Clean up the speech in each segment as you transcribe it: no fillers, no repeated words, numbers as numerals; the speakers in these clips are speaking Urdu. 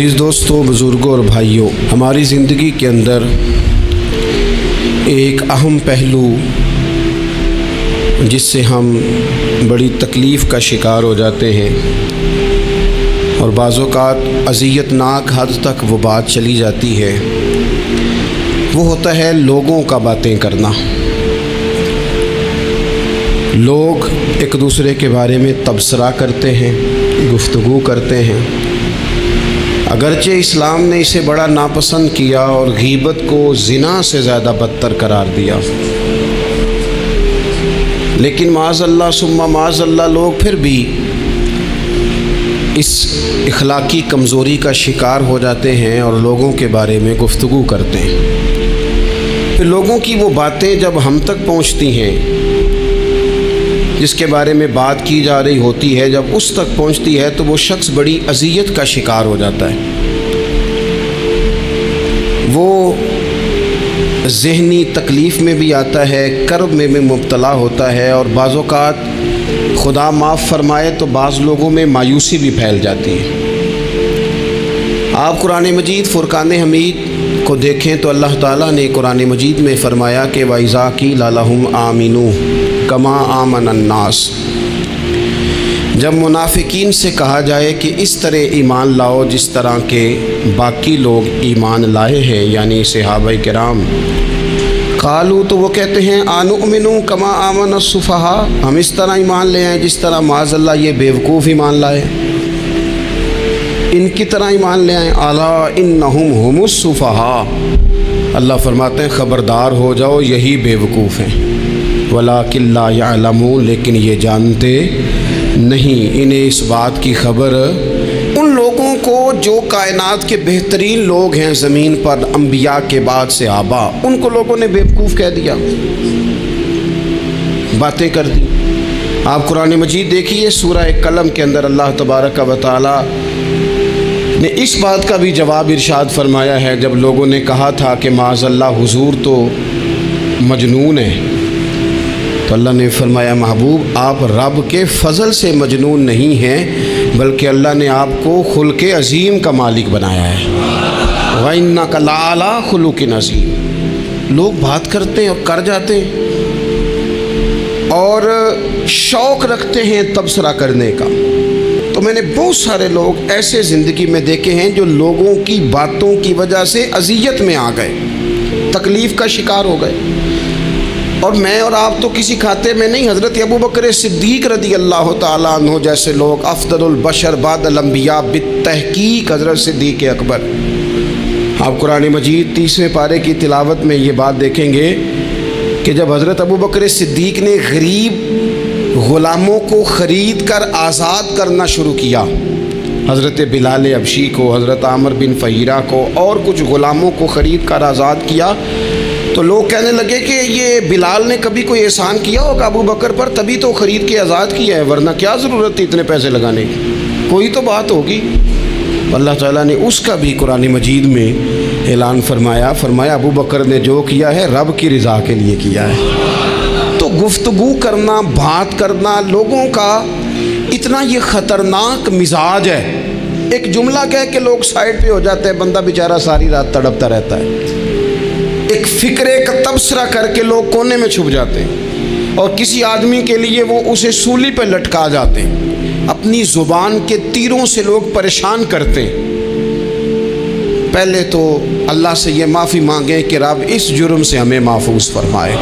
عزیز دوستوں، بزرگوں اور بھائیوں، ہماری زندگی کے اندر ایک اہم پہلو جس سے ہم بڑی تکلیف کا شکار ہو جاتے ہیں اور بعض اوقات اذیت ناک حد تک وہ بات چلی جاتی ہے، وہ ہوتا ہے لوگوں کا باتیں کرنا۔ لوگ ایک دوسرے کے بارے میں تبصرہ کرتے ہیں، گفتگو کرتے ہیں۔ اگرچہ اسلام نے اسے بڑا ناپسند کیا اور غیبت کو زنا سے زیادہ بدتر قرار دیا، لیکن معاذ اللہ ثم معاذ اللہ لوگ پھر بھی اس اخلاقی کمزوری کا شکار ہو جاتے ہیں اور لوگوں کے بارے میں گفتگو کرتے ہیں۔ پھر لوگوں کی وہ باتیں جب ہم تک پہنچتی ہیں، جس کے بارے میں بات کی جا رہی ہوتی ہے، جب اس تک پہنچتی ہے تو وہ شخص بڑی اذیت کا شکار ہو جاتا ہے۔ وہ ذہنی تکلیف میں بھی آتا ہے، کرب میں بھی مبتلا ہوتا ہے، اور بعض اوقات خدا معاف فرمائے تو بعض لوگوں میں مایوسی بھی پھیل جاتی ہے۔ آپ قرآن مجید فرقان حمید کو دیکھیں تو اللہ تعالیٰ نے قرآن مجید میں فرمایا کہ وَإِذَا قِيلَ لَهُمْ آمِنُوا كَمَا آمَنَ النَّاسُ، جب منافقین سے کہا جائے کہ اس طرح ایمان لاؤ جس طرح کے باقی لوگ ایمان لائے ہیں، یعنی صحابہ کرام، قالوا تو وہ کہتے ہیں آنؤمنوا كَمَا آمَنَ السُّفَهَاءُ، ہم اس طرح ایمان لے آئیں جس طرح معاذ اللہ یہ بیوقوف ایمان لائے، ان کی طرح ایمان لے آئیں۔ الا انہم هم السفہاء، اللہ فرماتے ہیں خبردار ہو جاؤ یہی بیوقوف ہیں، ولکن لا یعلمون، لیکن یہ جانتے نہیں، انہیں اس بات کی خبر ان لوگوں کو جو کائنات کے بہترین لوگ ہیں زمین پر، انبیاء کے بعد صحابہ، ان کو لوگوں نے بیوقوف کہہ دیا، باتیں کر دی۔ آپ قرآن مجید دیکھیے سورہ قلم کے اندر اللہ تبارک و تعالی نے اس بات کا بھی جواب ارشاد فرمایا ہے، جب لوگوں نے کہا تھا کہ معاذ اللہ حضور تو مجنون ہے، تو اللہ نے فرمایا محبوب آپ رب کے فضل سے مجنون نہیں ہیں، بلکہ اللہ نے آپ کو خلق عظیم کا مالک بنایا ہے۔ وَإِنَّكَ لَعَلَىٰ خُلُقٍ عَظِيمٍ، لوگ بات کرتے ہیں اور کر جاتے ہیں اور شوق رکھتے ہیں تبصرہ کرنے کا۔ تو میں نے بہت سارے لوگ ایسے زندگی میں دیکھے ہیں جو لوگوں کی باتوں کی وجہ سے اذیت میں آ گئے، تکلیف کا شکار ہو گئے، اور میں اور آپ تو کسی کھاتے میں نہیں۔ حضرت ابوبکر صدیق رضی اللہ تعالیٰ عنہ جیسے لوگ، افضل البشر بعد الانبیاء بالتحقیق حضرت صدیق اکبر، آپ قرآن مجید 30ویں پارے کی تلاوت میں یہ بات دیکھیں گے کہ جب حضرت ابوبکر صدیق نے غریب غلاموں کو خرید کر آزاد کرنا شروع کیا، حضرت بلال حبشی کو، حضرت عامر بن فہیرہ کو اور کچھ غلاموں کو خرید کر آزاد کیا، تو لوگ کہنے لگے کہ یہ بلال نے کبھی کوئی احسان کیا ہوگا ابو بکر پر، تبھی تو خرید کے آزاد کیا ہے، ورنہ کیا ضرورت تھی اتنے پیسے لگانے کی، کوئی تو بات ہوگی۔ اللہ تعالیٰ نے اس کا بھی قرآن مجید میں اعلان فرمایا ابو بکر نے جو کیا ہے رب کی رضا کے لیے کیا ہے۔ تو گفتگو کرنا، بات کرنا، لوگوں کا اتنا یہ خطرناک مزاج ہے، ایک جملہ کہہ کے لوگ سائڈ پہ ہو جاتے ہیں، بندہ بیچارہ ساری رات تڑپتا رہتا ہے، ایک فکرے کا تبصرہ کر کے لوگ کونے میں چھپ جاتے ہیں، اور کسی آدمی کے لیے وہ اسے سولی پہ لٹکا جاتے ہیں، اپنی زبان کے تیروں سے لوگ پریشان کرتے ہیں۔ پہلے تو اللہ سے یہ معافی مانگیں کہ رب اس جرم سے ہمیں محفوظ فرمائے۔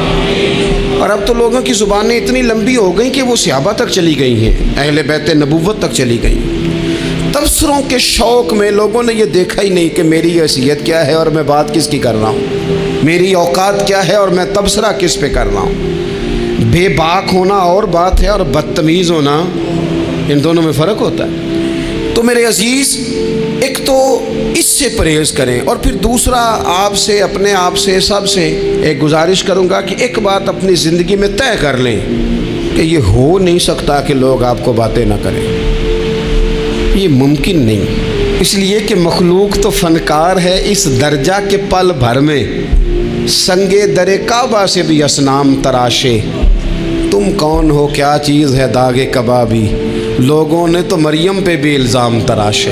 اور اب تو لوگوں کی زبانیں اتنی لمبی ہو گئیں کہ وہ صحابہ تک چلی گئی ہیں، اہل بیت نبوت تک چلی گئی ہیں۔ تبصروں کے شوق میں لوگوں نے یہ دیکھا ہی نہیں کہ میری حیثیت کیا ہے اور میں بات کس کی کر رہا ہوں، میری اوقات کیا ہے اور میں تبصرہ کس پہ کر رہا ہوں۔ بے باک ہونا اور بات ہے، اور بدتمیز ہونا، ان دونوں میں فرق ہوتا ہے۔ تو میرے عزیز، ایک تو اس سے پرہیز کریں، اور پھر دوسرا آپ سے، اپنے آپ سے، سب سے ایک گزارش کروں گا کہ ایک بات اپنی زندگی میں طے کر لیں کہ یہ ہو نہیں سکتا کہ لوگ آپ کو باتیں نہ کریں، یہ ممکن نہیں، اس لیے کہ مخلوق تو فنکار ہے اس درجہ کے پل بھر میں سنگے در کعبہ سے بھی اصنام تراشے، تم کون ہو کیا چیز ہے داغ کبابی، لوگوں نے تو مریم پہ بھی الزام تراشے۔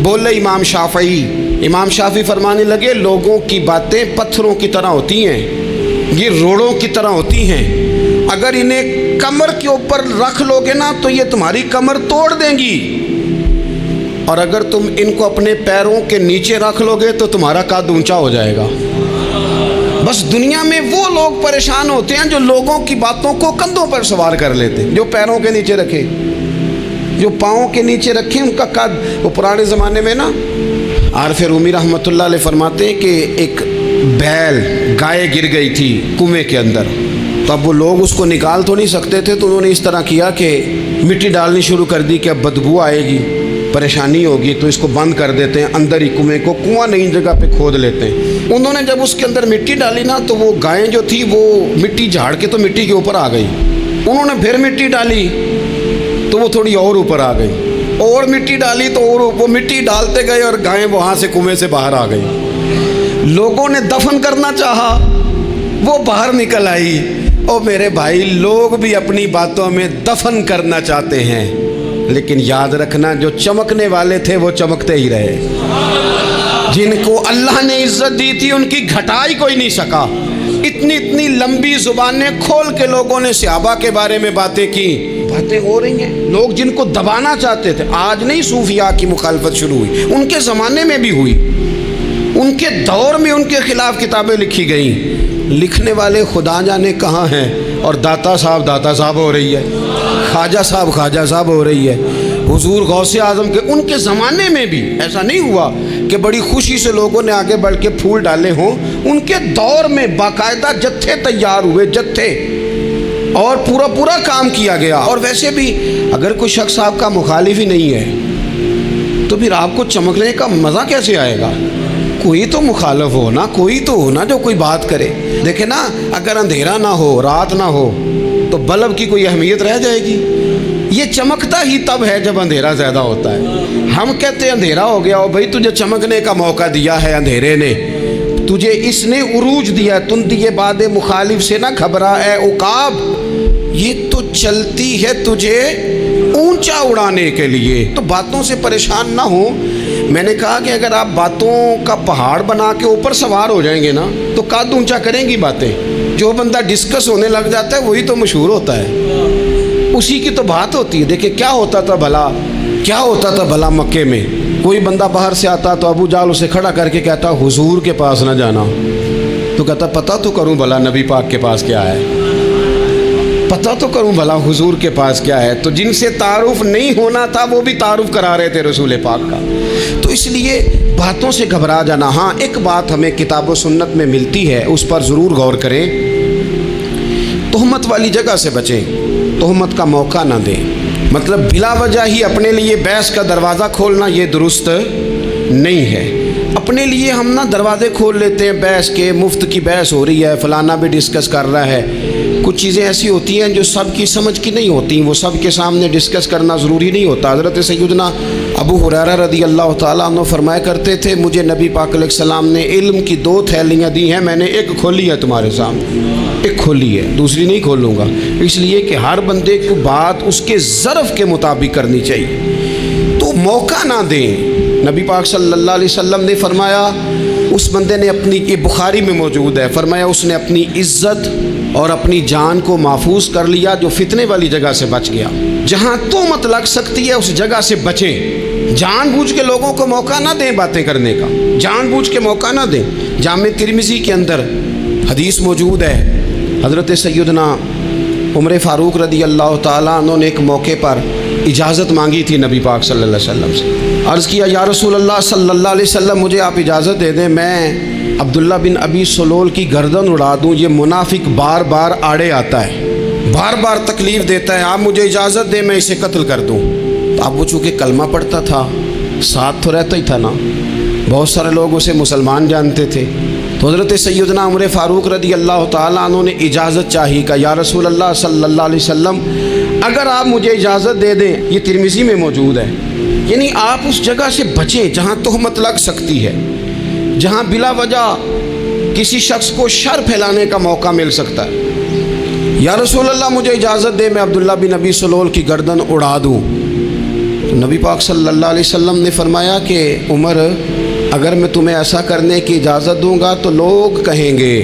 بولے امام شافعی. امام شافعی فرمانے لگے لوگوں کی باتیں پتھروں کی طرح ہوتی ہیں, یہ روڑوں کی طرح ہوتی ہیں, اگر انہیں کمر کے اوپر رکھ لو گے نا تو یہ تمہاری کمر توڑ دیں گی, اور اگر تم ان کو اپنے پیروں کے نیچے رکھ لو گے تو تمہارا قد اونچا ہو جائے گا. بس دنیا میں وہ لوگ پریشان ہوتے ہیں جو لوگوں کی باتوں کو کندھوں پر سوار کر لیتے, جو پیروں کے نیچے رکھے, جو پاؤں کے نیچے رکھے ان کا قد. وہ پرانے زمانے میں نا عارف رومی رحمۃ اللہ علیہ فرماتے ہیں کہ ایک بیل گائے گر گئی تھی کنویں کے اندر, تو اب وہ لوگ اس کو نکال تو نہیں سکتے تھے, تو انہوں نے اس طرح کیا کہ مٹی ڈالنی شروع کر دی کہ اب بدبو آئے گی, پریشانی ہوگی, تو اس کو بند کر دیتے ہیں اندر ہی کنویں کو, کنواں نئی جگہ پہ کھود لیتے ہیں. انہوں نے جب اس کے اندر مٹی ڈالی نا تو وہ گائیں جو تھی وہ مٹی جھاڑ کے تو مٹی کے اوپر آ گئی. انہوں نے پھر مٹی ڈالی تو وہ تھوڑی اور اوپر آ گئی, اور مٹی ڈالی تو اور وہ مٹی ڈالتے گئے اور گائیں وہاں سے کنویں سے باہر آ گئی. لوگوں نے دفن کرنا چاہا, وہ باہر نکل آئی. او میرے بھائی, لوگ بھی اپنی باتوں میں دفن کرنا چاہتے ہیں, لیکن یاد رکھنا جو چمکنے والے تھے وہ چمکتے ہی رہے. جن کو اللہ نے عزت دی تھی ان کی گھٹائی کوئی نہیں سکا. اتنی اتنی لمبی زبانیں کھول کے لوگوں نے صحابہ کے بارے میں باتیں کی. باتیں ہو رہی ہیں, لوگ جن کو دبانا چاہتے تھے. آج نہیں صوفیاء کی مخالفت شروع ہوئی, ان کے زمانے میں بھی ہوئی, ان کے دور میں ان کے خلاف کتابیں لکھی گئیں. لکھنے والے خدا جانے کہاں ہیں, اور داتا صاحب ہو رہی ہے, خواجہ صاحب ہو رہی ہے. حضور غوث اعظم کے ان کے زمانے میں بھی ایسا نہیں ہوا کہ بڑی خوشی سے لوگوں نے آگے بڑھ کے پھول ڈالے ہوں. ان کے دور میں باقاعدہ جتھے تیار ہوئے, جتھے, اور پورا کام کیا گیا. اور ویسے بھی اگر کوئی شخص آپ کا مخالف ہی نہیں ہے تو پھر آپ کو چمکنے کا مزہ کیسے آئے گا؟ کوئی تو مخالف ہو نا, کوئی تو ہو نا جو کوئی بات کرے. دیکھیں نا, اگر اندھیرا نہ ہو, رات نہ ہو, تو بلب کی کوئی اہمیت رہ جائے گی؟ یہ چمکتا ہی تب ہے جب اندھیرا زیادہ ہوتا ہے. ہم کہتے ہیں اندھیرا ہو گیا, اور بھائی تجھے چمکنے کا موقع دیا ہے اندھیرے نے, تجھے اس نے عروج دیا. تم دیے باد مخالف سے نہ گھبرا اے عقاب, یہ تو چلتی ہے تجھے اونچا اڑانے کے لیے. تو باتوں سے پریشان نہ ہو. میں نے کہا کہ اگر آپ باتوں کا پہاڑ بنا کے اوپر سوار ہو جائیں گے نا تو قد اونچا کریں گی باتیں. جو بندہ ڈسکس ہونے لگ جاتا ہے وہی تو مشہور ہوتا ہے, اسی کی تو بات ہوتی ہے. دیکھیں کیا ہوتا تھا بھلا مکے میں, کوئی بندہ باہر سے آتا تو ابو جال اسے کھڑا کر کے کہتا حضور کے پاس نہ جانا. تو کہتا پتہ تو کروں بھلا نبی پاک کے پاس کیا ہے, پتہ تو کروں بھلا حضور کے پاس کیا ہے. تو جن سے تعارف نہیں ہونا تھا وہ بھی تعارف کرا رہے تھے رسول پاک کا. تو اس لیے باتوں سے گھبرا جانا. ہاں ایک بات ہمیں کتاب و سنت میں ملتی ہے, اس پر ضرور غور کریں. تہمت والی جگہ سے بچیں, تہمت کا موقع نہ دیں. مطلب بلا وجہ ہی اپنے لیے بحث کا دروازہ کھولنا یہ درست نہیں ہے. اپنے لیے ہم نا دروازے کھول لیتے ہیں بحث کے, مفت کی بحث ہو رہی ہے, فلانا بھی ڈسکس کر رہا ہے. کچھ چیزیں ایسی ہوتی ہیں جو سب کی سمجھ کی نہیں ہوتی, وہ سب کے سامنے ڈسکس کرنا ضروری نہیں ہوتا. حضرت سیدنا ابو ہریرہ رضی اللہ تعالیٰ عنہ فرمایا کرتے تھے مجھے نبی پاک علیہ السلام نے علم کی 2 تھیلیاں دی ہیں, میں نے ایک کھولی ہے تمہارے سامنے, ایک کھولی ہے, دوسری نہیں کھولوں گا. اس لیے کہ ہر بندے کو بات اس کے ظرف کے مطابق کرنی چاہیے. تو موقع نہ دیں. نبی پاک صلی اللہ علیہ وسلم نے فرمایا اس بندے نے اپنی, یہ بخاری میں موجود ہے, فرمایا اس نے اپنی عزت اور اپنی جان کو محفوظ کر لیا جو فتنے والی جگہ سے بچ گیا. جہاں تہمت لگ سکتی ہے اس جگہ سے بچیں. جان بوجھ کے لوگوں کو موقع نہ دیں باتیں کرنے کا, جان بوجھ کے موقع نہ دیں. جامع ترمذی کے اندر حدیث موجود ہے, حضرت سیدنا عمر فاروق رضی اللہ تعالیٰ عنہ نے ایک موقع پر اجازت مانگی تھی نبی پاک صلی اللہ علیہ وسلم سے. عرض کیا یا رسول اللہ صلی اللہ علیہ وسلم مجھے آپ اجازت دے دیں, میں عبداللہ بن ابی سلول کی گردن اڑا دوں. یہ منافق بار بار آڑے آتا ہے, بار بار تکلیف دیتا ہے, آپ مجھے اجازت دیں میں اسے قتل کر دوں. تو اب وہ چونکہ کلمہ پڑھتا تھا, ساتھ تو رہتا ہی تھا نا, بہت سارے لوگ اسے مسلمان جانتے تھے. تو حضرت سیدنا عمر فاروق رضی اللہ تعالیٰ عنہ نے اجازت چاہی کہ یا رسول اللہ صلی اللہ علیہ وسلم اگر آپ مجھے اجازت دے دیں, یہ ترمذی میں موجود ہے, یعنی آپ اس جگہ سے بچیں جہاں تہمت لگ سکتی ہے, جہاں بلا وجہ کسی شخص کو شر پھیلانے کا موقع مل سکتا ہے. یا رسول اللہ مجھے اجازت دے میں عبداللہ بن ابی سلول کی گردن اڑا دوں. تو نبی پاک صلی اللہ علیہ وسلم نے فرمایا کہ عمر اگر میں تمہیں ایسا کرنے کی اجازت دوں گا تو لوگ کہیں گے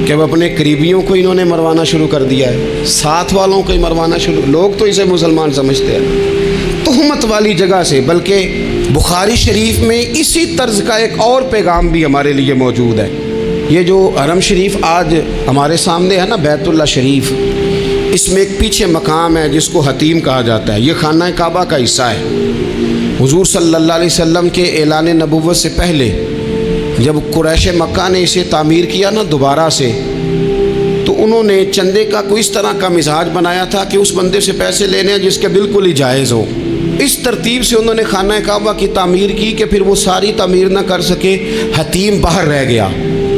کہ اب اپنے قریبیوں کو انہوں نے مروانا شروع کر دیا ہے، ساتھ والوں کو ہی مروانا شروع، لوگ تو اسے مسلمان سمجھتے ہیں تہمت والی جگہ سے۔ بلکہ بخاری شریف میں اسی طرز کا ایک اور پیغام بھی ہمارے لیے موجود ہے۔ یہ جو حرم شریف آج ہمارے سامنے ہے نا، بیت اللہ شریف، اس میں ایک پیچھے مقام ہے جس کو حتیم کہا جاتا ہے، یہ خانہ کعبہ کا حصہ ہے۔ حضور صلی اللہ علیہ وسلم کے اعلان نبوت سے پہلے جب قریش مکہ نے اسے تعمیر کیا نا دوبارہ سے، تو انہوں نے چندے کا کوئی اس طرح کا مزاج بنایا تھا کہ اس بندے سے پیسے لینے ہیں جس کے بالکل ہی جائز ہو۔ اس ترتیب سے انہوں نے خانہ کعبہ کی تعمیر کی کہ پھر وہ ساری تعمیر نہ کر سکے، حتیم باہر رہ گیا۔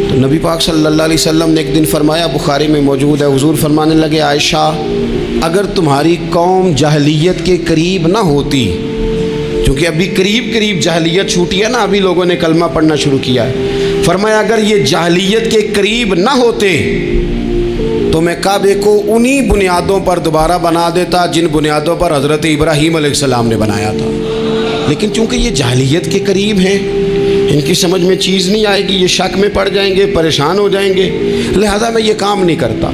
تو نبی پاک صلی اللہ علیہ وسلم نے ایک دن فرمایا، بخاری میں موجود ہے، حضور فرمانے لگے، عائشہ اگر تمہاری قوم جاہلیت کے قریب نہ ہوتی، کیونکہ ابھی قریب جاہلیت چھوٹی ہے نا، ابھی لوگوں نے کلمہ پڑھنا شروع کیا ہے، فرمایا اگر یہ جاہلیت کے قریب نہ ہوتے تو میں کعبے کو انہی بنیادوں پر دوبارہ بنا دیتا جن بنیادوں پر حضرت ابراہیم علیہ السلام نے بنایا تھا۔ لیکن چونکہ یہ جاہلیت کے قریب ہیں، ان کی سمجھ میں چیز نہیں آئے گی، یہ شک میں پڑ جائیں گے، پریشان ہو جائیں گے، لہذا میں یہ کام نہیں کرتا۔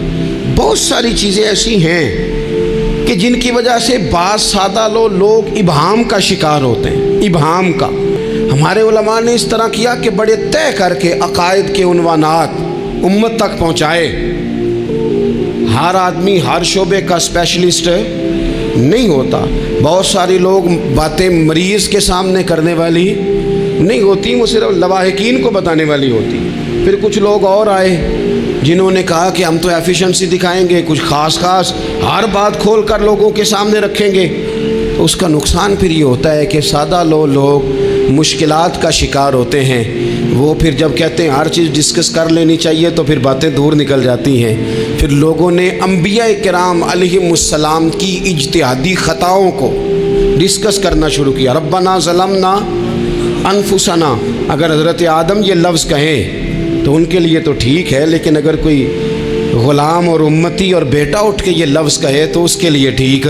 بہت ساری چیزیں ایسی ہیں کہ جن کی وجہ سے بعض سادہ لوگ ابہام کا شکار ہوتے ہیں، ابہام کا۔ ہمارے علماء نے اس طرح کیا کہ بڑے طے کر کے عقائد کے عنوانات امت تک پہنچائے۔ ہر آدمی ہر شعبے کا اسپیشلسٹ نہیں ہوتا، بہت سارے لوگ باتیں مریض کے سامنے کرنے والی نہیں ہوتی، وہ صرف لواحقین کو بتانے والی ہوتی۔ پھر کچھ لوگ اور آئے جنہوں نے کہا کہ ہم تو ایفیشنسی دکھائیں گے، کچھ خاص ہر بات کھول کر لوگوں کے سامنے رکھیں گے۔ تو اس کا نقصان پھر یہ ہوتا ہے کہ سادہ لوگ مشکلات کا شکار ہوتے ہیں، وہ پھر جب کہتے ہیں ہر چیز ڈسکس کر لینی چاہیے تو پھر باتیں دور نکل جاتی ہیں۔ پھر لوگوں نے انبیاء کرام علیہم السلام کی اجتہادی خطاؤں کو ڈسکس کرنا شروع کیا۔ ربنا ظلمنا انفسنا، اگر حضرت آدم یہ لفظ کہیں تو ان کے لیے تو ٹھیک ہے، لیکن اگر کوئی غلام اور امتی اور بیٹا اٹھ کے یہ لفظ کہے تو اس کے لیے ٹھیک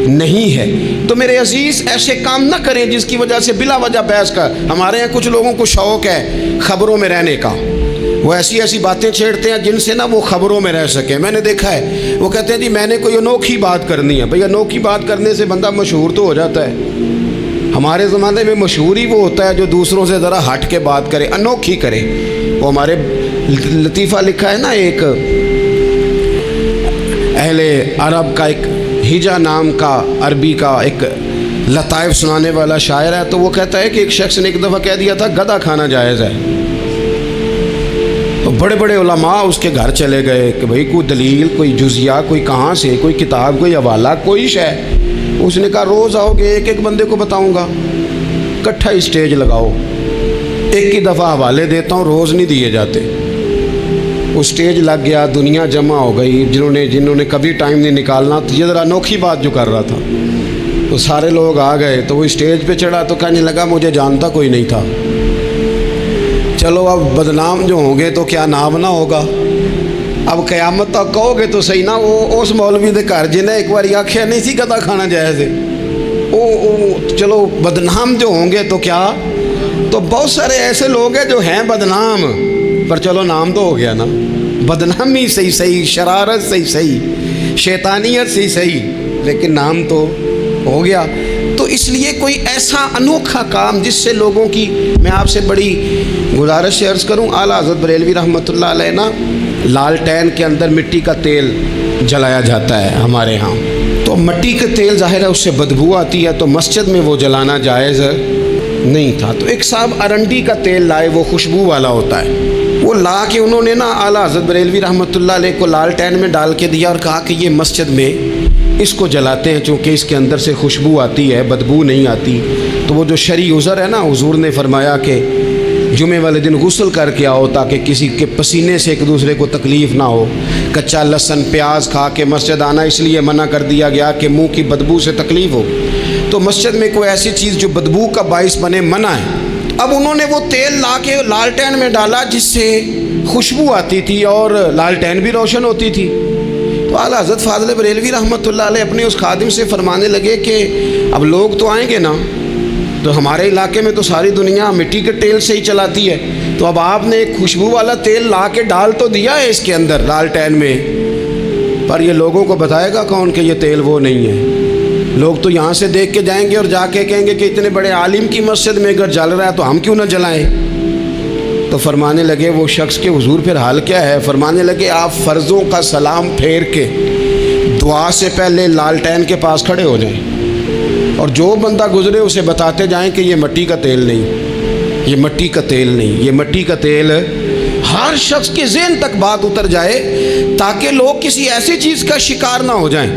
نہیں ہے۔ تو میرے عزیز ایسے کام نہ کریں جس کی وجہ سے بلا وجہ بحث کا۔ ہمارے یہاں کچھ لوگوں کو شوق ہے خبروں میں رہنے کا، وہ ایسی باتیں چھیڑتے ہیں جن سے نا وہ خبروں میں رہ سکیں۔ میں نے دیکھا ہے وہ کہتے ہیں جی میں نے کوئی انوکھی بات کرنی ہے۔ بھئی انوکھی بات کرنے سے بندہ مشہور تو ہو جاتا ہے۔ ہمارے زمانے میں مشہور ہی وہ ہوتا ہے جو دوسروں سے ذرا ہٹ کے بات کرے، انوکھی کرے۔ وہ ہمارے لطیفہ لکھا ہے نا، ایک اہل عرب کا ایک ہجا نام کا عربی کا ایک لطائف سنانے والا شاعر ہے، تو وہ کہتا ہے کہ ایک شخص نے ایک دفعہ کہہ دیا تھا گدھا کھانا جائز ہے۔ تو بڑے بڑے علماء اس کے گھر چلے گئے کہ بھئی کوئی دلیل، کوئی جزیہ، کوئی کہاں سے، کوئی کتاب، کوئی حوالہ، کوئی شے۔ اس نے کہا روز آؤ گے ایک بندے کو بتاؤں گا، کٹھا اسٹیج لگاؤ، ایک ہی دفعہ حوالے دیتا ہوں، روز نہیں دیے جاتے۔ وہ اسٹیج لگ گیا، دنیا جمع ہو گئی، جنہوں نے کبھی ٹائم نہیں نکالنا، تو یہ ذرا انوکھی بات جو کر رہا تھا، تو سارے لوگ آ گئے۔ تو وہ اسٹیج پہ چڑھا تو کہنے لگا مجھے جانتا کوئی نہیں تھا، چلو اب بدنام جو ہوں گے تو کیا نام نہ ہوگا، اب قیامت تک کہو گے تو صحیح نا۔ وہ اس مولوی دے گھر جنہیں ایک بار آخیا نہیں سی گدھا کھانا جائز ہے، چلو بدنام جو ہوں گے تو کیا۔ تو بہت سارے ایسے لوگ ہیں جو ہیں بدنام، پر چلو نام تو ہو گیا نا، بدنامی صحیح، شرارت صحیح، شیطانیت صحیح، لیکن نام تو ہو گیا۔ تو اس لیے کوئی ایسا انوکھا کام جس سے لوگوں کی، میں آپ سے بڑی گزارش سے عرض کروں، اعلیٰ حضرت بریلوی رحمۃ اللہ علیہ نا لالٹین کے اندر مٹی کا تیل جلایا جاتا ہے ہمارے ہاں، تو مٹی کا تیل ظاہر ہے اس سے بدبو آتی ہے، تو مسجد میں وہ جلانا جائز نہیں تھا۔ تو ایک صاحب ارنڈی کا تیل لائے، وہ خوشبو والا ہوتا ہے، وہ لا کے انہوں نے نا اعلیٰ حضرت بریلوی رحمۃ اللہ علیہ کو لالٹین میں ڈال کے دیا اور کہا کہ یہ مسجد میں اس کو جلاتے ہیں چونکہ اس کے اندر سے خوشبو آتی ہے، بدبو نہیں آتی۔ تو وہ جو شرعی عذر ہے نا، حضور نے فرمایا کہ جمعے والے دن غسل کر کے آؤ تاکہ کسی کے پسینے سے ایک دوسرے کو تکلیف نہ ہو۔ کچا لہسن پیاز کھا کے مسجد آنا اس لیے منع کر دیا گیا کہ منہ کی بدبو سے تکلیف ہو، تو مسجد میں کوئی ایسی چیز جو بدبو کا باعث بنے منع ہے۔ اب انہوں نے وہ تیل لا کے لالٹین میں ڈالا جس سے خوشبو آتی تھی اور لالٹین بھی روشن ہوتی تھی۔ تو تو اعلیٰ حضرت فاضل بریلوی رحمۃ اللہ علیہ اپنے اس خادم سے فرمانے لگے کہ اب لوگ تو آئیں گے نا، تو ہمارے علاقے میں تو ساری دنیا مٹی کے تیل سے ہی چلاتی ہے، تو اب آپ نے ایک خوشبو والا تیل لا کے ڈال تو دیا ہے اس کے اندر لالٹین میں، پر یہ لوگوں کو بتائے گا کون کہ یہ تیل وہ نہیں ہے؟ لوگ تو یہاں سے دیکھ کے جائیں گے اور جا کے کہیں گے کہ اتنے بڑے عالم کی مسجد میں اگر جل رہا ہے تو ہم کیوں نہ جلائیں؟ تو فرمانے لگے وہ شخص کے حضور پھر حال کیا ہے؟ فرمانے لگے آپ فرضوں کا سلام پھیر کے دعا سے پہلے لالٹین کے پاس کھڑے ہو جائیں، اور جو بندہ گزرے اسے بتاتے جائیں کہ یہ مٹی کا تیل نہیں، یہ مٹی کا تیل نہیں، یہ مٹی کا تیل۔ ہر شخص کے ذہن تک بات اتر جائے تاکہ لوگ کسی ایسی چیز کا شکار نہ ہو جائیں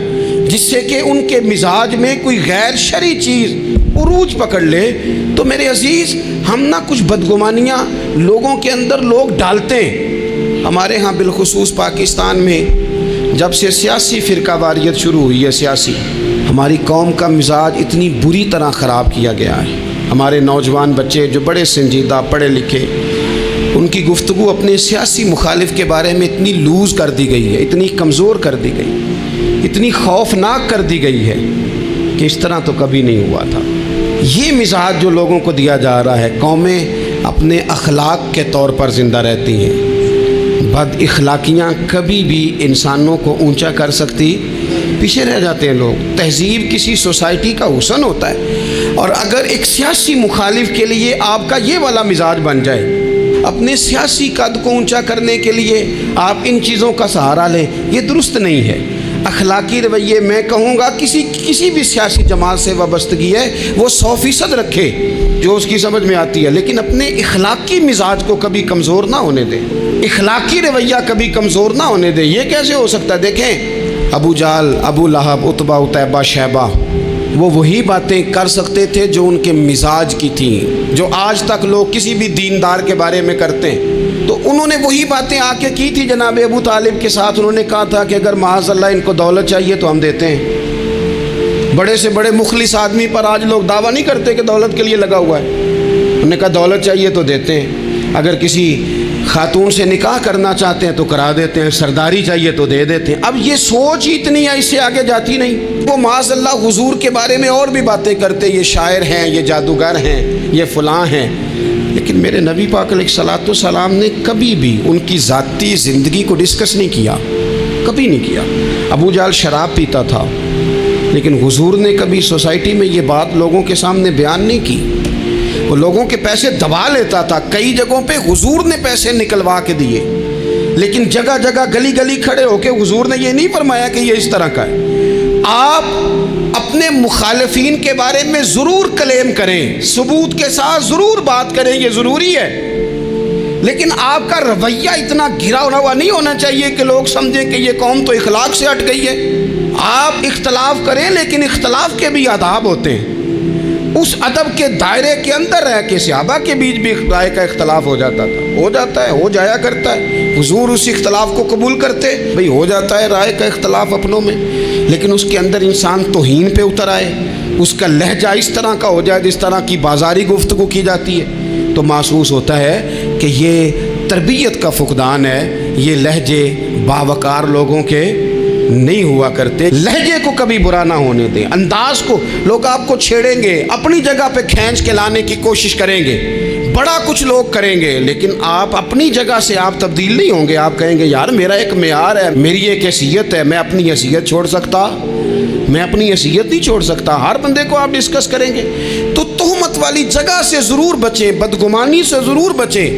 جس سے کہ ان کے مزاج میں کوئی غیر شرعی چیز عروج پکڑ لے۔ تو میرے عزیز، ہم نہ کچھ بدگمانیاں لوگوں کے اندر لوگ ڈالتے ہیں۔ ہمارے ہاں بالخصوص پاکستان میں جب سے سیاسی فرقہ واریت شروع ہوئی ہے، سیاسی، ہماری قوم کا مزاج اتنی بری طرح خراب کیا گیا ہے۔ ہمارے نوجوان بچے جو بڑے سنجیدہ پڑھے لکھے، ان کی گفتگو اپنے سیاسی مخالف کے بارے میں اتنی لوز کر دی گئی ہے، اتنی کمزور کر دی گئی، اتنی خوفناک کر دی گئی ہے کہ اس طرح تو کبھی نہیں ہوا تھا۔ یہ مزاج جو لوگوں کو دیا جا رہا ہے، قومیں اپنے اخلاق کے طور پر زندہ رہتی ہیں، بد اخلاقیاں کبھی بھی انسانوں کو اونچا کر سکتی، پیچھے رہ جاتے ہیں لوگ۔ تہذیب کسی سوسائٹی کا حسن ہوتا ہے، اور اگر ایک سیاسی مخالف کے لیے آپ کا یہ والا مزاج بن جائے، اپنے سیاسی قد کو اونچا کرنے کے لیے آپ ان چیزوں کا سہارا لیں، یہ درست نہیں ہے۔ اخلاقی رویے میں کہوں گا کسی بھی سیاسی جماعت سے وابستگی ہے وہ 100% رکھے جو اس کی سمجھ میں آتی ہے، لیکن اپنے اخلاقی مزاج کو کبھی کمزور نہ ہونے دیں، اخلاقی رویہ کبھی کمزور نہ ہونے دیں۔ یہ کیسے ہو سکتا ہے؟ دیکھیں، ابو جہل، ابو لہب، عتبہ، عتیبہ، شیبہ، وہ وہی باتیں کر سکتے تھے جو ان کے مزاج کی تھیں، جو آج تک لوگ کسی بھی دیندار کے بارے میں کرتے ہیں۔ تو انہوں نے وہی باتیں آ کے کی تھی جناب ابو طالب کے ساتھ۔ انہوں نے کہا تھا کہ اگر معاذ اللہ ان کو دولت چاہیے تو ہم دیتے ہیں۔ بڑے سے بڑے مخلص آدمی پر آج لوگ دعویٰ نہیں کرتے کہ دولت کے لیے لگا ہوا ہے، انہوں نے کہا دولت چاہیے تو دیتے ہیں، اگر کسی خاتون سے نکاح کرنا چاہتے ہیں تو کرا دیتے ہیں، سرداری چاہیے تو دے دیتے ہیں۔ اب یہ سوچ ہی اتنی ہے، اس سے آگے جاتی نہیں۔ وہ معاذ اللہ حضور کے بارے میں اور بھی باتیں کرتے، یہ شاعر ہیں، یہ جادوگر ہیں، یہ فلاں ہیں، لیکن میرے نبی پاک علیہ الصلوۃ والسلام نے کبھی بھی ان کی ذاتی زندگی کو ڈسکس نہیں کیا، کبھی نہیں کیا۔ ابو جہل شراب پیتا تھا، لیکن حضور نے کبھی سوسائٹی میں یہ بات لوگوں کے سامنے بیان نہیں کی۔ وہ لوگوں کے پیسے دبا لیتا تھا، کئی جگہوں پہ حضور نے پیسے نکلوا کے دیے، لیکن جگہ جگہ گلی گلی کھڑے ہو کے حضور نے یہ نہیں فرمایا کہ یہ اس طرح کا ہے۔ آپ اپنے مخالفین کے بارے میں ضرور کلیم کریں، ثبوت کے ساتھ ضرور بات کریں، یہ ضروری ہے، لیکن آپ کا رویہ اتنا گھرا ہوا نہیں ہونا چاہیے کہ لوگ سمجھیں کہ یہ قوم تو اخلاق سے ہٹ گئی ہے۔ آپ اختلاف کریں، لیکن اختلاف کے بھی آداب ہوتے ہیں، اس ادب کے دائرے کے اندر رہ کے۔ صحابہ کے بیچ بھی رائے کا اختلاف ہو جاتا تھا، ہو جاتا ہے، ہو جایا کرتا ہے، حضور اس اختلاف کو قبول کرتے، بھئی ہو جاتا ہے رائے کا اختلاف اپنوں میں، لیکن اس کے اندر انسان توہین پہ اتر آئے، اس کا لہجہ اس طرح کا ہو جائے جس طرح کی بازاری گفتگو کی جاتی ہے، تو محسوس ہوتا ہے کہ یہ تربیت کا فقدان ہے، یہ لہجے باوقار لوگوں کے نہیں ہوا کرتے۔ لہجے کو کبھی برا نہ ہونے دیں، انداز کو۔ لوگ آپ کو چھیڑیں گے، اپنی جگہ پہ کھینچ کے لانے کی کوشش کریں گے، بڑا کچھ لوگ کریں گے، لیکن آپ اپنی جگہ سے آپ تبدیل نہیں ہوں گے۔ آپ کہیں گے یار میرا ایک معیار ہے، میری ایک حیثیت ہے، میں اپنی حیثیت چھوڑ سکتا، میں اپنی حیثیت نہیں چھوڑ سکتا۔ ہر بندے کو آپ ڈسکس کریں گے تو تہمت والی جگہ سے ضرور بچیں، بدگمانی سے ضرور بچیں،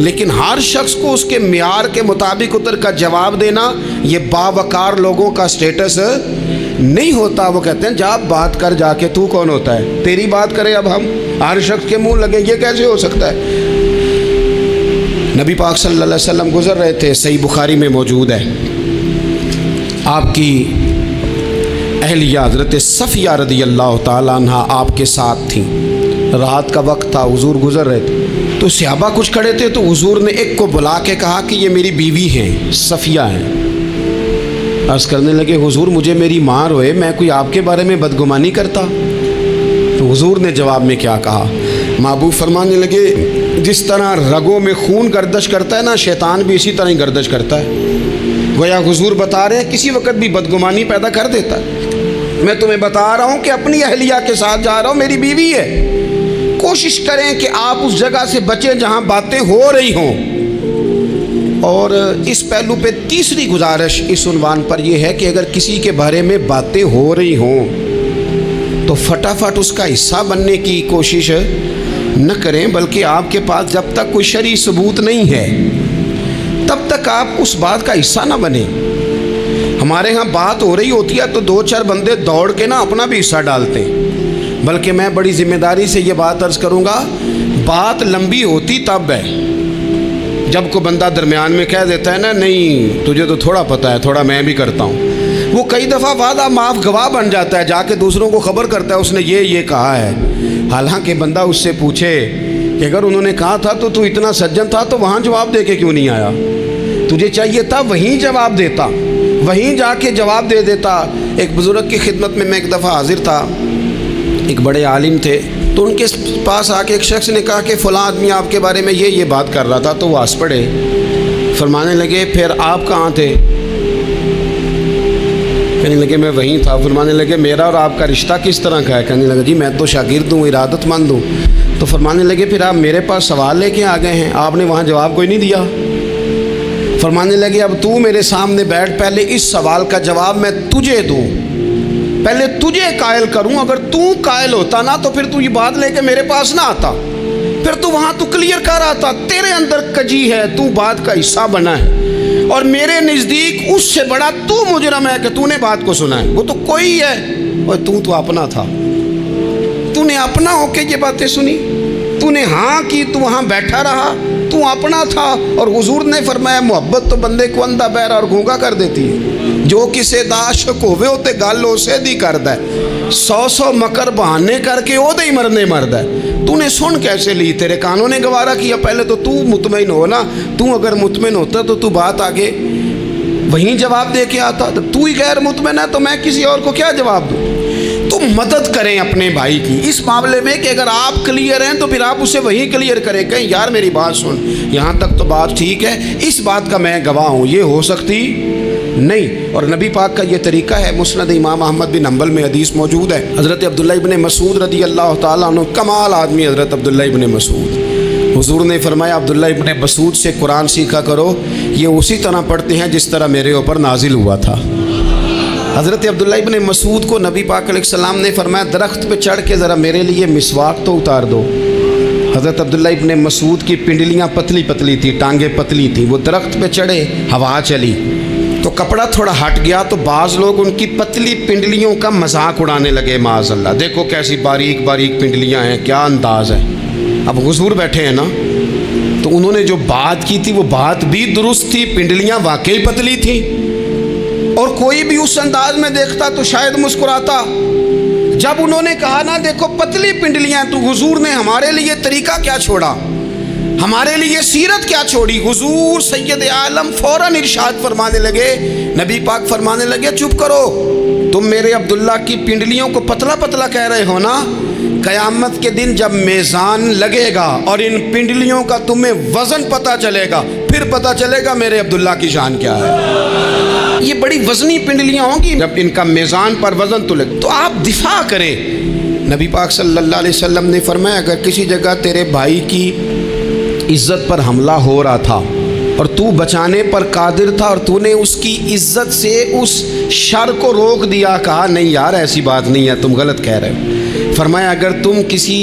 لیکن ہر شخص کو اس کے معیار کے مطابق اتر کا جواب دینا یہ باوقار لوگوں کا سٹیٹس نہیں ہوتا۔ وہ کہتے ہیں جا بات کر، جا کے تو کون ہوتا ہے تیری بات کرے، اب ہم ہر شخص کے منہ لگے، یہ کیسے ہو سکتا ہے؟ نبی پاک صلی اللہ علیہ وسلم گزر رہے تھے، صحیح بخاری میں موجود ہے، آپ کی اہلیہ حضرت صفیہ رضی اللہ تعالیٰ عنہ آپ کے ساتھ تھیں۔ رات کا وقت تھا، حضور گزر رہے تھے، تو صحابہ کچھ کھڑے تھے، تو حضور نے ایک کو بلا کے کہا کہ یہ میری بیوی ہیں، صفیہ ہیں۔ عرض کرنے لگے حضور مجھے میری ماں روئے، میں کوئی آپ کے بارے میں بدگمانی کرتا؟ تو حضور نے جواب میں کیا کہا؟ محبوب فرمانے لگے جس طرح رگوں میں خون گردش کرتا ہے نا، شیطان بھی اسی طرح ہی گردش کرتا ہے۔ گویا حضور بتا رہے ہیں کسی وقت بھی بدگمانی پیدا کر دیتا ہے۔ میں تمہیں بتا رہا ہوں کہ اپنی اہلیہ کے ساتھ جا رہا ہوں، میری بیوی ہے، کوشش کریں کہ آپ اس جگہ سے بچیں جہاں باتیں ہو رہی ہوں۔ اور اس پہلو پہ تیسری گزارش اس عنوان پر یہ ہے کہ اگر کسی کے بارے میں باتیں ہو رہی ہوں تو فٹافٹ اس کا حصہ بننے کی کوشش نہ کریں، بلکہ آپ کے پاس جب تک کوئی شرعی ثبوت نہیں ہے تب تک آپ اس بات کا حصہ نہ بنیں۔ ہمارے ہاں بات ہو رہی ہوتی ہے تو 2-4 بندے دوڑ کے نا اپنا بھی حصہ ڈالتے ہیں، بلکہ میں بڑی ذمہ داری سے یہ بات عرض کروں گا، بات لمبی ہوتی تب ہے جب کوئی بندہ درمیان میں کہہ دیتا ہے نا نہیں تجھے تو تھوڑا پتہ ہے، تھوڑا میں بھی کرتا ہوں۔ وہ کئی دفعہ وعدہ معاف گواہ بن جاتا ہے، جا کے دوسروں کو خبر کرتا ہے اس نے یہ کہا ہے، حالانکہ بندہ اس سے پوچھے کہ اگر انہوں نے کہا تھا تو اتنا سجن تھا تو وہاں جواب دے کے کیوں نہیں آیا؟ تجھے چاہیے تھا وہیں جواب دیتا، وہیں جا کے جواب دے دیتا۔ ایک بزرگ کی خدمت میں ایک دفعہ حاضر تھا، ایک بڑے عالم تھے، تو ان کے پاس آ کے ایک شخص نے کہا کہ فلاں آدمی آپ کے بارے میں یہ بات کر رہا تھا، تو وہ ہنس پڑے، فرمانے لگے پھر آپ کہاں تھے؟ کہنے لگے میں وہیں تھا۔ فرمانے لگے میرا اور آپ کا رشتہ کس طرح کا ہے؟ کہنے لگا جی میں تو شاگرد ہوں، ارادت مند ہوں۔ تو فرمانے لگے پھر آپ میرے پاس سوال لے کے آ گئے ہیں، آپ نے وہاں جواب کوئی نہیں دیا۔ فرمانے لگے اب تو میرے سامنے بیٹھ، پہلے اس سوال کا جواب میں تجھے دوں، پہلے تجھے قائل کروں۔ اگر تو قائل ہوتا نا تو پھر تو یہ بات لے کے میرے پاس نہ آتا، پھر تو وہاں تو کلیئر کر آتا، تیرے اندر کجی ہے، تو بات کا حصہ بنا ہے، اور میرے نزدیک اس سے بڑا تو مجرم ہے کہ تو نے بات کو سنا ہے، وہ تو کوئی ہے، اور تو اپنا تھا، تو نے اپنا ہو کے یہ باتیں سنی، تو نے ہاں کی، تو وہاں بیٹھا رہا، تو اپنا تھا۔ اور حضور نے فرمایا محبت تو بندے کو اندھا بہرا اور گونگا کر دیتی ہے، جو کسے دا عاشق ہوئے ہوتے گل اسے دی کردا ہے، 100 مکر بہانے کر کے او دے ہی مرنے مرد ہے۔ تو نے سن کیسے لی؟ تیرے کانوں نے گوارا کیا؟ پہلے تو تو مطمئن ہو نا، تو اگر مطمئن ہوتا تو بات آگے وہیں جواب دے کے آتا، تو ہی غیر مطمئن ہے تو میں کسی اور کو کیا جواب دوں؟ تو مدد کریں اپنے بھائی کی اس معاملے میں کہ اگر آپ کلیئر ہیں تو پھر آپ اسے وہیں کلیئر کریں، کہیں یار میری بات سن، یہاں تک تو بات ٹھیک ہے، اس بات کا میں گواہ ہوں، یہ ہو سکتی نہیں۔ اور نبی پاک کا یہ طریقہ ہے، مسند امام احمد بن حنبل میں حدیث موجود ہے، حضرت عبداللہ ابن مسعود رضی اللہ تعالیٰ عنہ، کمال آدمی حضرت عبداللہ ابن مسعود، حضور نے فرمایا عبداللہ ابن مسعود سے قرآن سیکھا کرو، یہ اسی طرح پڑھتے ہیں جس طرح میرے اوپر نازل ہوا تھا۔ حضرت عبداللہ ابن مسعود کو نبی پاک علیہ السلام نے فرمایا درخت پہ چڑھ کے ذرا میرے لیے مسواک تو اتار دو۔ حضرت عبداللہ ابن مسعود کی پنڈلیاں پتلی پتلی تھی، ٹانگیں پتلی تھی، وہ درخت پہ چڑھے، ہوا چلی تو کپڑا تھوڑا ہٹ گیا تو بعض لوگ ان کی پتلی پنڈلیوں کا مذاق اڑانے لگے، معاذ اللہ، دیکھو کیسی باریک باریک پنڈلیاں ہیں، کیا انداز ہے۔ اب حضور بیٹھے ہیں نا، تو انہوں نے جو بات کی تھی وہ بات بھی درست تھی، پنڈلیاں واقعی پتلی تھیں، اور کوئی بھی اس انداز میں دیکھتا تو شاید مسکراتا۔ جب انہوں نے کہا نا دیکھو پتلی پنڈلیاں، تو حضور نے ہمارے لیے طریقہ کیا چھوڑا، ہمارے لیے سیرت کیا چھوڑی۔ حضور سید عالم فوراً ارشاد فرمانے لگے، نبی پاک فرمانے لگے چپ کرو، تم میرے عبداللہ کی پنڈلیوں کو پتلا پتلا کہہ رہے ہو نا، قیامت کے دن جب میزان لگے گا اور ان پنڈلیوں کا تمہیں وزن پتہ چلے گا، پھر پتہ چلے گا میرے عبداللہ کی شان کیا ہے۔ یہ بڑی وزنی پنڈلیاں ہوں گی، جب ان کا میزان پر وزن تلے تو آپ دفاع کریں۔ نبی پاک صلی اللہ علیہ وسلم نے فرمایا اگر کسی جگہ تیرے بھائی کی عزت پر حملہ ہو رہا تھا اور تو بچانے پر قادر تھا اور تو نے اس کی عزت سے اس شر کو روک دیا، کہا نہیں یار ایسی بات نہیں ہے، تم غلط کہہ رہے ہو، فرمایا اگر تم کسی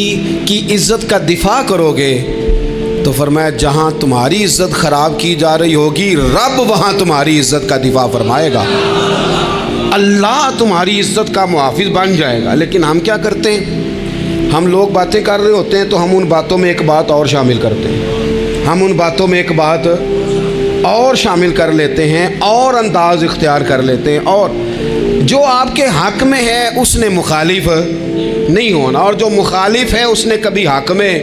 کی عزت کا دفاع کرو گے تو فرمایا جہاں تمہاری عزت خراب کی جا رہی ہوگی رب وہاں تمہاری عزت کا دفاع فرمائے گا، اللہ تمہاری عزت کا محافظ بن جائے گا۔ لیکن ہم کیا کرتے ہیں، ہم لوگ باتیں کر رہے ہوتے ہیں تو ہم ان باتوں میں ایک بات اور شامل کرتے ہیں، ہم ان باتوں میں ایک بات اور شامل کر لیتے ہیں اور انداز اختیار کر لیتے ہیں، اور جو آپ کے حق میں ہے اس نے مخالف نہیں ہونا، اور جو مخالف ہے اس نے کبھی حق میں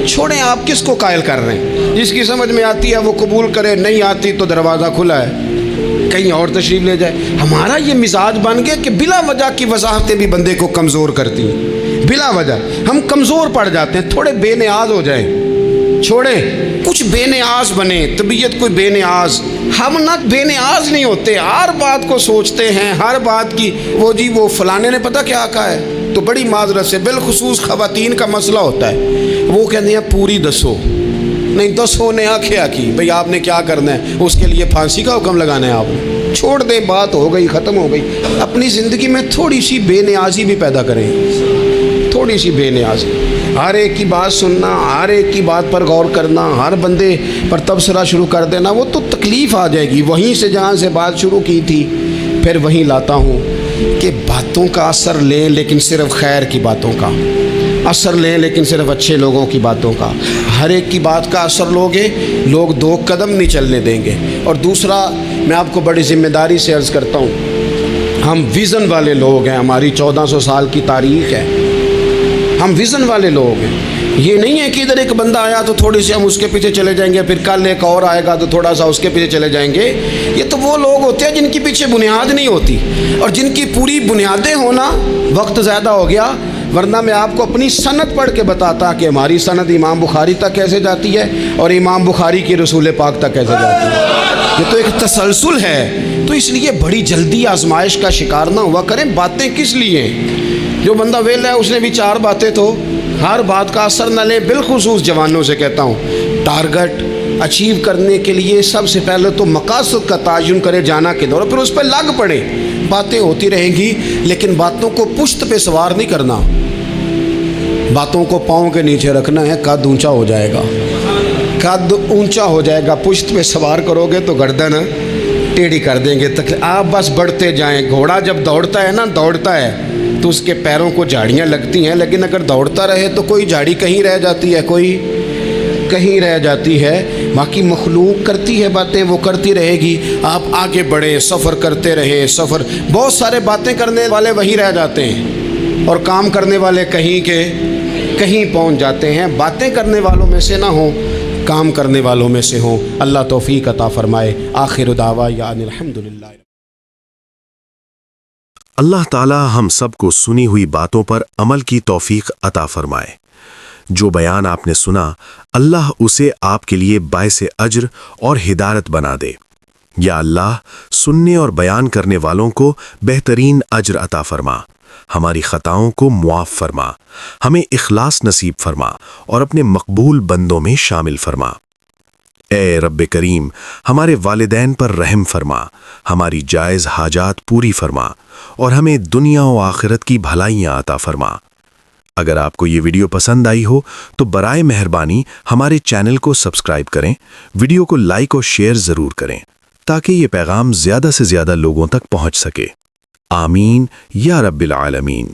چھوڑیں۔ آپ کس کو قائل کر رہے ہیں؟ جس کی سمجھ میں آتی ہے وہ قبول کرے، نہیں آتی تو دروازہ کھلا ہے، کہیں اور تشریف لے جائے۔ ہمارا یہ مزاج بن گیا کہ بلا وجہ کی وضاحتیں بھی بندے کو کمزور کرتی ہیں، بلا وجہ ہم کمزور پڑ جاتے ہیں، تھوڑے بے نیاز ہو جائیں، چھوڑیں، کچھ بے نیاز بنے، طبیعت کوئی بے نیاز. ہم نہ بے نیاز نہیں ہوتے، ہر بات کو سوچتے ہیں، ہر بات کی وہ فلانے نے پتہ کیا کہا ہے، تو بڑی معذرت سے بالخصوص خواتین کا مسئلہ ہوتا ہے، وہ کہتے ہیں پوری دسو. نہیں دسو نے آنکھیں کی بھئی آپ نے کیا کرنا ہے، اس کے لیے پھانسی کا حکم لگانا ہے آپ نے. چھوڑ دیں، بات ہو گئی، ختم ہو گئی. اپنی زندگی میں تھوڑی سی بے نیازی بھی پیدا کریں، تھوڑی سی بے نیازی. ہر ایک کی بات سننا، ہر ایک کی بات پر غور کرنا، ہر بندے پر تبصرہ شروع کر دینا، وہ تو تکلیف آ جائے گی. وہیں سے جہاں سے بات شروع کی تھی پھر وہیں لاتا ہوں کہ باتوں کا اثر لیں لیکن صرف خیر کی باتوں کا اثر لیں، لیکن صرف اچھے لوگوں کی باتوں کا. ہر ایک کی بات کا اثر لوگے، لوگ دو قدم نہیں چلنے دیں گے. اور دوسرا، میں آپ کو بڑی ذمہ داری سے عرض کرتا ہوں، ہم ویژن والے لوگ ہیں، ہماری 1400 سال کی تاریخ ہے، ہم ویژن والے لوگ ہیں. یہ نہیں ہے کہ ادھر ایک بندہ آیا تو تھوڑی سی ہم اس کے پیچھے چلے جائیں گے، پھر کل ایک اور آئے گا تو تھوڑا سا اس کے پیچھے چلے جائیں گے. یہ تو وہ لوگ ہوتے ہیں جن کے پیچھے بنیاد نہیں ہوتی، اور جن کی پوری بنیادیں ہونا. وقت زیادہ ہو گیا، ورنہ میں آپ کو اپنی سند پڑھ کے بتاتا کہ ہماری سند امام بخاری تک کیسے جاتی ہے اور امام بخاری کی رسول پاک تک کیسے جاتی ہے. یہ تو ایک تسلسل ہے. تو اس لیے بڑی جلدی آزمائش کا شکار نہ ہوا کریں. باتیں کس لیے؟ جو بندہ ویلا ہے اس نے بھی 4 باتیں، تو ہر بات کا اثر نہ لیں. بالخصوص جوانوں سے کہتا ہوں، ٹارگٹ اچیو کرنے کے لیے سب سے پہلے تو مقاصد کا تعین کرے، جانا کدھر، اور پھر اس پہ لگ پڑے. باتیں ہوتی رہیں گی لیکن باتوں کو پشت پہ سوار نہیں کرنا، باتوں کو پاؤں کے نیچے رکھنا ہے. قد اونچا ہو جائے گا، قد اونچا ہو جائے گا. پشت پہ سوار کرو گے تو گردن ٹیڑھی کر دیں گے. آپ بس بڑھتے جائیں. گھوڑا جب دوڑتا ہے نا، دوڑتا ہے تو اس کے پیروں کو جھاڑیاں لگتی ہیں، لیکن اگر دوڑتا رہے تو کوئی جھاڑی کہیں رہ جاتی ہے، کوئی کہیں رہ جاتی ہے. باقی مخلوق کرتی ہے باتیں، وہ کرتی رہے گی. آپ آگے بڑھیں، سفر کرتے رہیں. سفر بہت سارے باتیں کرنے والے وہیں رہ جاتے ہیں اور کام کرنے والے کہیں کے کہیں پہنچ جاتے ہیں. باتیں کرنے والوں میں سے نہ ہوں، کام کرنے والوں میں سے ہوں. اللہ توفیق عطا فرمائے. آخر دعوانا ان الحمدللہ. اللہ تعالی ہم سب کو سنی ہوئی باتوں پر عمل کی توفیق عطا فرمائے. جو بیان آپ نے سنا، اللہ اسے آپ کے لیے باعث اجر اور ہدایت بنا دے. یا اللہ، سننے اور بیان کرنے والوں کو بہترین اجر عطا فرما، ہماری خطاؤں کو معاف فرما، ہمیں اخلاص نصیب فرما اور اپنے مقبول بندوں میں شامل فرما. اے رب کریم، ہمارے والدین پر رحم فرما، ہماری جائز حاجات پوری فرما اور ہمیں دنیا و آخرت کی بھلائیاں عطا فرما. اگر آپ کو یہ ویڈیو پسند آئی ہو تو برائے مہربانی ہمارے چینل کو سبسکرائب کریں، ویڈیو کو لائک اور شیئر ضرور کریں تاکہ یہ پیغام زیادہ سے زیادہ لوگوں تک پہنچ سکے. آمین یا رب العالمین.